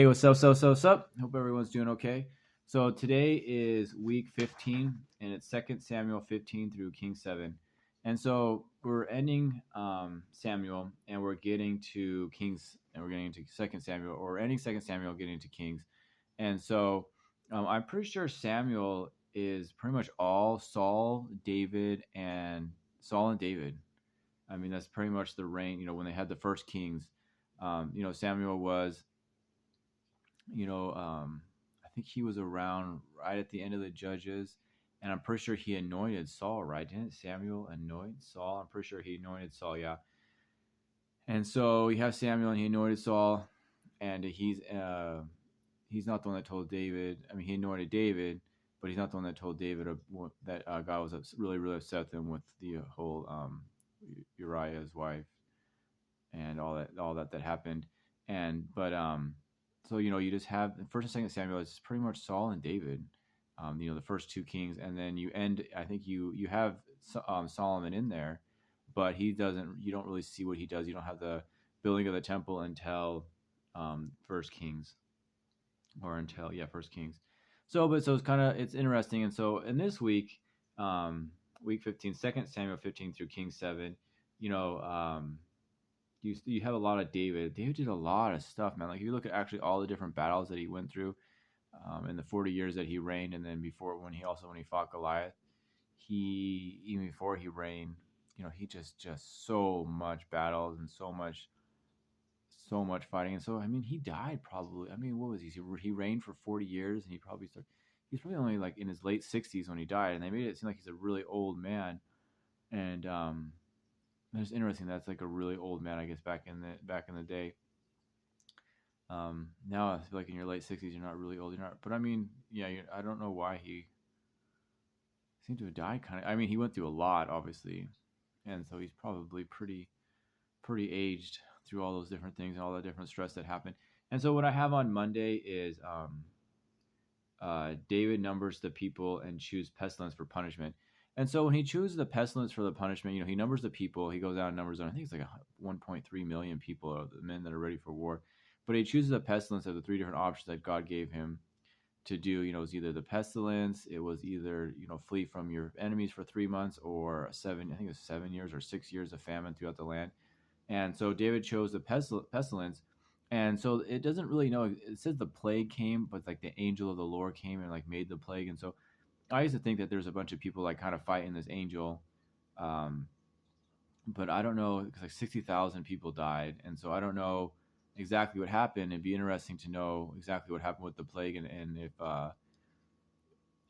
Hey, what's up? Hope everyone's doing okay. So today is week 15, and it's Second Samuel 15 through King 7. And so we're ending Samuel, and we're getting to Kings, and we're getting to Second Samuel, or we're ending Second Samuel, getting to Kings. And so I'm pretty sure Samuel is pretty much all Saul and David. I mean, that's pretty much the reign. When they had the first kings, Samuel was I think he was around right at the end of the Judges, and I'm pretty sure he anointed Saul, right? Didn't Samuel anoint Saul? I'm pretty sure he anointed Saul, yeah. And so you have Samuel, and he anointed Saul, and he's not the one that told David. I mean, he anointed David, but he's not the one that told David that God was really, really upset with him with the whole Uriah's wife and all that happened. And but so you just have first and second Samuel. It's pretty much Saul and David. The first two kings, and then you end. I think you have Solomon in there, but he doesn't. You don't really see what he does. You don't have the building of the temple until First Kings, or until First Kings. So it's kind of it's interesting. And so in this week, week 15, 2 Samuel 15 through King 7, you know. You have a lot of David. David did a lot of stuff, man. Like, if you look at actually all the different battles that he went through in the 40 years that he reigned, and then before when he fought Goliath, he even before he reigned, he just so much battles and so much fighting. And so I mean, he died probably. I mean, what was he reigned for 40 years, and he's probably only like in his late 60s when he died, and they made it seem like he's a really old man. And it's interesting. That's like a really old man, I guess, back in the day. Now I feel like in your late 60s, you're not really old. You're not, but I mean, yeah, I don't know why he seemed to have died. Kind of. I mean, he went through a lot, obviously, and so he's probably pretty aged through all those different things and all the different stress that happened. And so what I have on Monday is David numbers the people and choose pestilence for punishment. And so when he chooses the pestilence for the punishment, he numbers the people. He goes out and numbers them. I think it's like 1.3 million people are the men that are ready for war. But he chooses a pestilence of the three different options that God gave him to do. It was either the pestilence, it was either flee from your enemies for 3 months, or seven. I think it was 7 years or 6 years of famine throughout the land. And so David chose the pestilence. And so it doesn't really know. It says the plague came, but like the angel of the Lord came and like made the plague. And so I used to think that there's a bunch of people like kind of fighting this angel, um, but I don't know, because like 60,000 people died, and so I don't know exactly what happened. It'd be interesting to know exactly what happened with the plague, and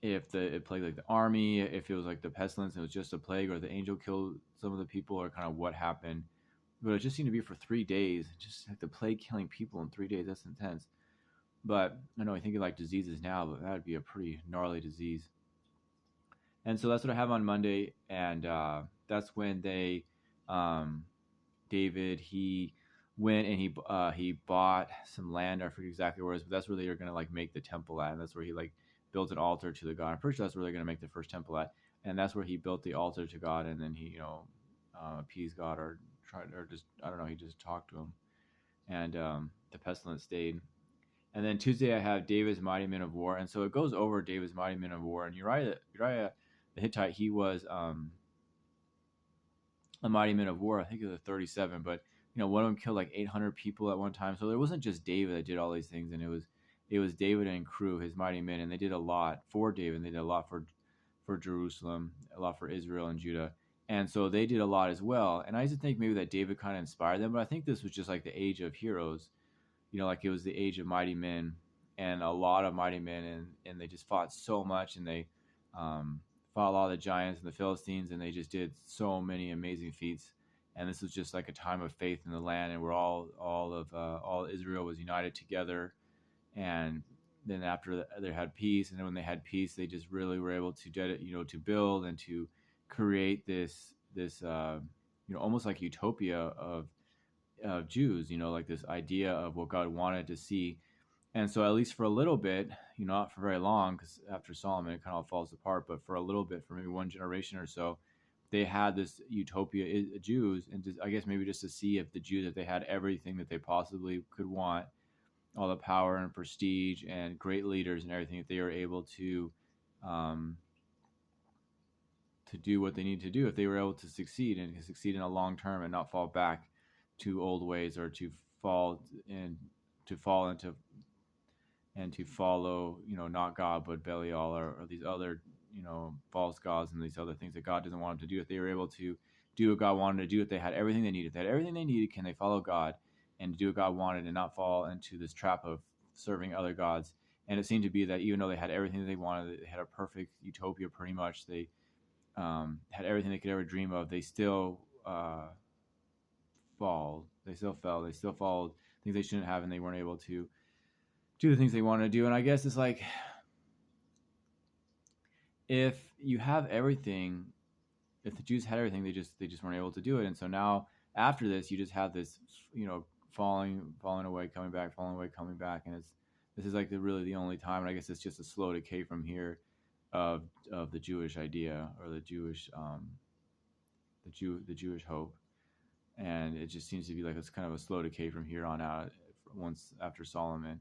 if it plagued like the army, if it was like the pestilence, and it was just a plague, or the angel killed some of the people, or kind of what happened. But it just seemed to be for 3 days, just like the plague killing people in 3 days. That's intense. But I know I think of like diseases now, but that would be a pretty gnarly disease. And so that's what I have on Monday, and that's when um, David, he went and he bought some land. I forget exactly where it is, but that's where they are gonna like make the temple at, and that's where he like built an altar to the God. I'm pretty sure that's where they're gonna make the first temple at, and that's where he built the altar to God, and then he appeased God, or tried, or just I don't know, he just talked to him, and the pestilence stayed. And then Tuesday I have David's mighty men of war, and so it goes over David's mighty men of war. And Uriah the Hittite, he was a mighty man of war. I think it was 37, but one of them killed like 800 people at one time. So it wasn't just David that did all these things, and it was David and crew, his mighty men, and they did a lot for David. And they did a lot for Jerusalem, a lot for Israel and Judah, and so they did a lot as well. And I used to think maybe that David kind of inspired them, but I think this was just like the age of heroes. Like it was the age of mighty men, and a lot of mighty men, and they just fought so much, and they fought a lot of the giants and the Philistines, and they just did so many amazing feats. And this was just like a time of faith in the land, and where all Israel was united together. And then after they had peace, and then when they had peace, they just really were able to to build and to create this almost like utopia of Jews, like this idea of what God wanted to see. And so, at least for a little bit, not for very long, because after Solomon, it kind of falls apart, but for a little bit, for maybe one generation or so, they had this utopia, Jews, and I guess maybe just to see if the Jews, if they had everything that they possibly could want, all the power and prestige and great leaders and everything, if they were able um, to do what they need to do, if they were able to succeed and succeed in a long term and not fall back to old ways, or fall in to fall into and to follow, not God but Belial, or these other, false gods and these other things that God doesn't want them to do. If they were able to do what God wanted to do, if they had everything they needed, can they follow God and do what God wanted and not fall into this trap of serving other gods? And it seemed to be that even though they had everything that they wanted, they had a perfect utopia pretty much. They had everything they could ever dream of. They still fall. They still fell. They still followed things they shouldn't have, and they weren't able to do the things they wanted to do. And I guess it's like, if you have everything, if the Jews had everything, they just weren't able to do it. And so now after this, you just have this, falling away, coming back, falling away, coming back, and this is like really the only time. And I guess it's just a slow decay from here of the Jewish idea, or the Jewish the Jewish hope. And it just seems to be like it's kind of a slow decay from here on out, once after Solomon.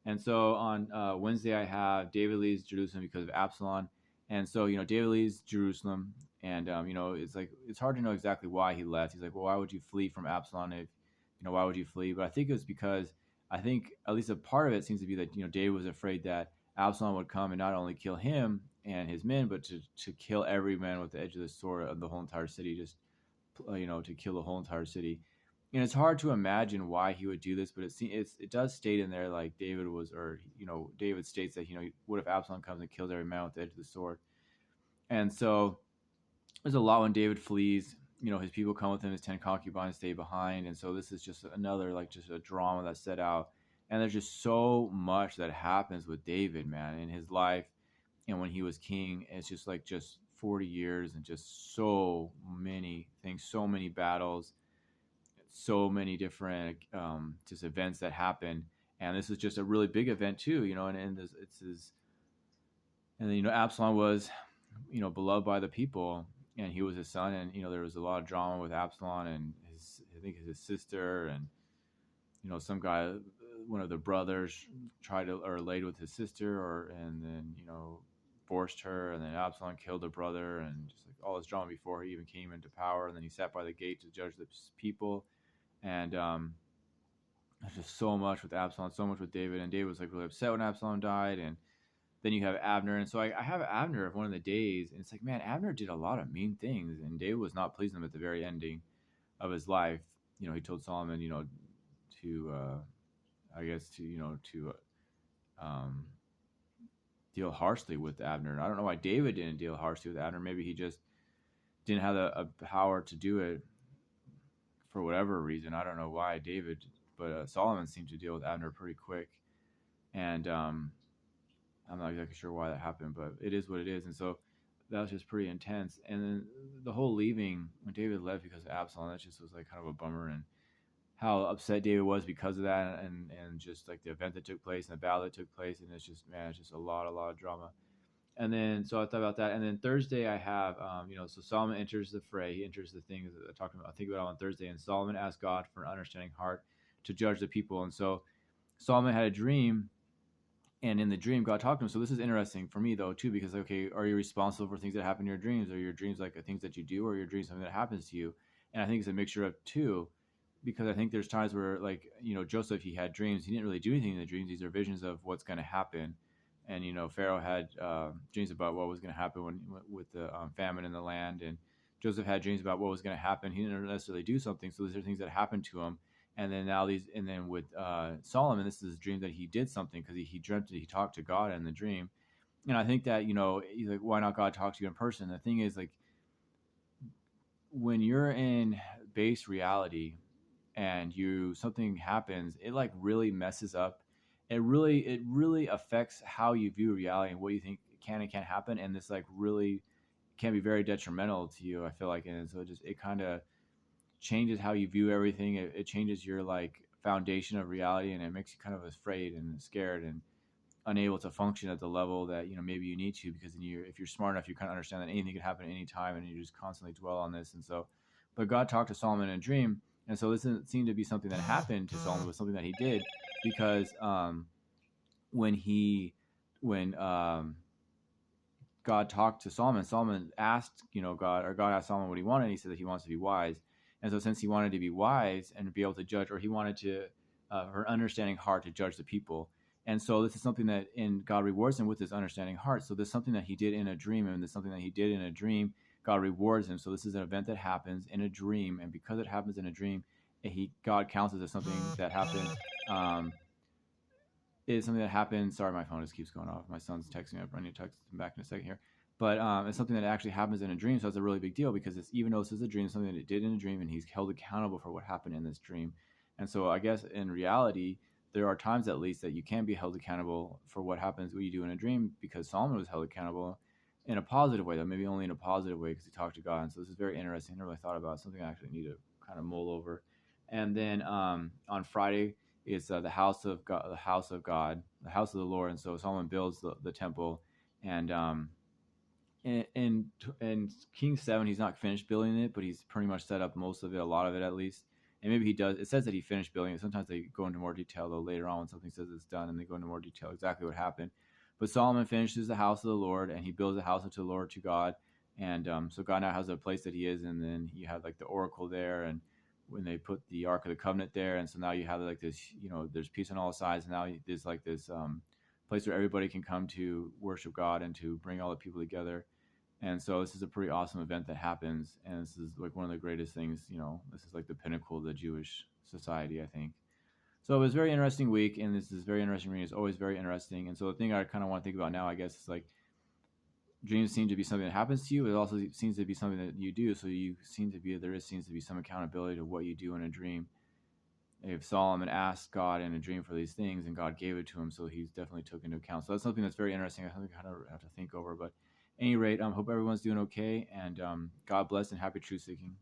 And so on Wednesday, I have David leaves Jerusalem because of Absalom. And so, David leaves Jerusalem, and it's like it's hard to know exactly why he left. He's like, well, why would you flee from Absalom? If why would you flee? But I think it was because, I think at least a part of it seems to be that David was afraid that Absalom would come and not only kill him and his men, but to kill every man with the edge of the sword of the whole entire city, just to kill the whole entire city. And it's hard to imagine why he would do this, but it does state in there, like David was, or David states that what if Absalom comes and kills every man with the edge of the sword? And so there's a lot when David flees. His people come with him, his 10 concubines stay behind, and so this is just another, like, just a drama that's set out. And there's just so much that happens with David, man, in his life, and when he was king. It's just like just 40 years and just so many things, so many battles, so many different just events that happen. And this is just a really big event too, and it's his. And then Absalom was beloved by the people, and he was his son, and there was a lot of drama with Absalom and I think his sister, and some guy, one of the brothers, tried to, or laid with his sister, and then forced her, and then Absalom killed the brother, and just like all this drama before he even came into power. And then he sat by the gate to judge the people. And there's just so much with Absalom, so much with David, and David was like really upset when Absalom died. And then you have Abner, and so I have Abner of one of the days, and it's like, man, Abner did a lot of mean things, and David was not pleased with him at the very ending of his life. He told Solomon, to I guess to um, deal harshly with Abner. And I don't know why David didn't deal harshly with Abner. Maybe he just didn't have a power to do it for whatever reason. I don't know why David, but Solomon seemed to deal with Abner pretty quick. And I'm not exactly sure why that happened, but it is what it is. And so that was just pretty intense. And then the whole leaving, when David left because of Absalom, that just was like kind of a bummer. And how upset David was because of that, and just like the event that took place and the battle that took place. And it's just, man, it's just a lot of drama. And then, so I thought about that. And then Thursday I have, so Solomon enters the fray. He enters the things that I think about on Thursday. And Solomon asked God for an understanding heart to judge the people. And so Solomon had a dream, and in the dream, God talked to him. So this is interesting for me, though, too, because, okay, are you responsible for things that happen in your dreams? Are your dreams like things that you do, or are your dreams something that happens to you? And I think it's a mixture of two, because I think there's times where, like, Joseph, he had dreams. He didn't really do anything in the dreams. These are visions of what's going to happen. And, Pharaoh had dreams about what was going to happen with the famine in the land. And Joseph had dreams about what was going to happen. He didn't necessarily do something. So these are things that happened to him. And then with Solomon, this is a dream that he did something, because he dreamt it. He talked to God in the dream. And I think that, he's like, why not God talk to you in person? The thing is, like, when you're in base reality and something happens, it like really messes up. It really affects how you view reality and what you think can and can't happen. And this like really can be very detrimental to you, I feel like. And so it kind of changes how you view everything. It changes your like foundation of reality, and it makes you kind of afraid and scared and unable to function at the level that maybe you need to, because then if you're smart enough, you kind of understand that anything can happen at any time, and you just constantly dwell on this. And so, but God talked to Solomon in a dream, and so this didn't seem to be something that happened to Solomon, but something that he did. because when he when God talked to Solomon. Solomon asked, God asked Solomon what he wanted. And he said that he wants to be wise. And so, since he wanted to be wise and be able to judge, or he wanted to, her understanding heart to judge the people. And so, this is something that God rewards him with his understanding heart. So, this is something that he did in a dream, and this is something that he did in a dream. God rewards him. So, this is an event that happens in a dream, and because it happens in a dream, God counts it as something that happened. Is something that happens. Sorry, my phone just keeps going off. My son's texting me. I need to text him back in a second here. But it's something that actually happens in a dream, so it's a really big deal because even though this is a dream, something that it did in a dream, and he's held accountable for what happened in this dream. And so I guess in reality, there are times at least that you can be held accountable for what happens, what you do in a dream, because Solomon was held accountable in a positive way, though maybe only in a positive way because he talked to God. And so this is very interesting. I never really thought about it. Something I actually need to kind of mull over. And then on Friday, it's the house of God, the house of God, the house of the Lord. And so Solomon builds the temple, and in King 7, he's not finished building it, but he's pretty much set up most of it, a lot of it at least. And maybe he does. It says that he finished building it. Sometimes they go into more detail though later on when something says it's done, and they go into more detail exactly what happened. But Solomon finishes the house of the Lord, and he builds a house unto the Lord, to God. And so God now has a place that he is, and then you have like the oracle there, and when they put the Ark of the Covenant there, and so now you have like this, there's peace on all sides. And now there's like this place where everybody can come to worship God and to bring all the people together. And so this is a pretty awesome event that happens, and this is like one of the greatest things. This is like the pinnacle of the Jewish society, I think. So it was a very interesting week, and this is very interesting reading. It's always very interesting. And so the thing I kind of want to think about now, I guess, is like dreams seem to be something that happens to you. It also seems to be something that you do. So there seems to be some accountability to what you do in a dream. If Solomon asked God in a dream for these things, and God gave it to him, so he's definitely took into account. So that's something that's very interesting. I think I kind of have to think over. But at any rate, hope everyone's doing okay, and God bless and happy truth seeking.